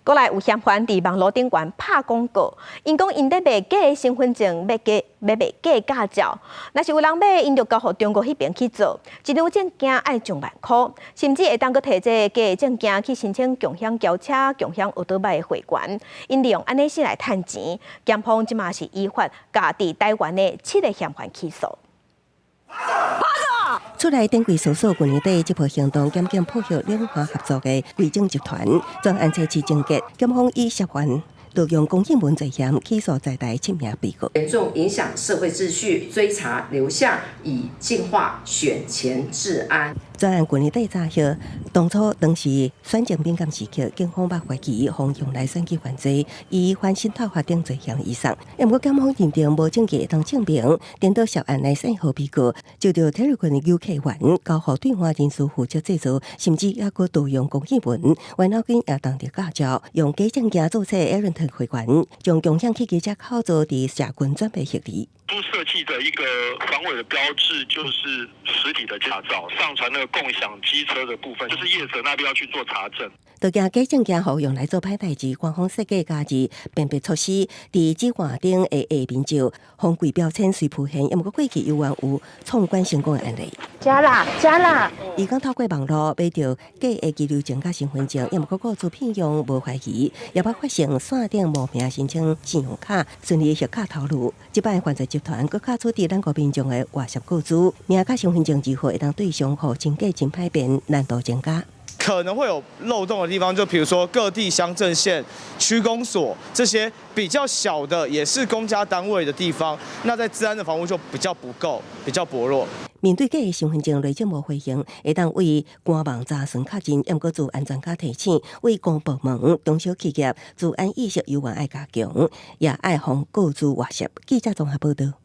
过来有嫌犯伫网络顶悬拍广告，因讲因在卖假的身份证，卖假的驾照。若是有人买，因就交互中国迄边去做，一张证件爱上万箍，甚至会当阁摕这假的证件去申请共享轿车、共享奥多麦的会员。因利用安尼先来趁钱，检方即马是依法甲伫台湾的7个嫌犯起诉。出来顶柜搜索，去年底这波行动渐渐破获两华合作的伪证集团，专案测试症结，检方以涉嫌盗用公信文罪嫌起诉在台7名被告，严重影响社会秩序，追查流向，以净化选前治安。专案去年底查获，当时选情敏感时刻，警方把怀疑方用来选举犯罪，以反渗透法定罪嫌移送。不过检方认定无证据当证明，颠倒涉案来选号被告，就着体育群的游客员交互对方人士负责制作，甚至也搁盗用公信文，冤脑筋也当着驾照，用假证件注册 Airton 会员，将共享汽机车口座伫社群转卖协议。都设计的一个防伪的标志就是实体的驾照，上传那个共享机车的部分，就是业者那边要去做查证。就惊假证件好用来做歹代志，官方设计加入辨别措施，伫指环顶的下面照防伪标签随浮现，也毋过过去有冤有创关成功的案例。加啦！伊讲透过网络买到假的居留证甲身份证，也毋过雇主聘用无怀疑，也把发现线顶冒名申请信用卡，顺利续卡头路。即摆犯罪集团佫卡出伫咱国民众的外涉雇主，名甲身份证字号会当对象互真假真歹辨，难度增加。可能会有漏洞的地方，就比如说各地乡镇县区公所这些比较小的，也是公家单位的地方，那在治安的防护就比较不够，比较薄弱。面对假的身份证累积无回应，会当为官网查询较真，也毋过自安全卡提醒，为公部门、中小企业自安意识尤愿爱加强，也爱防告知外泄。记者综合报道。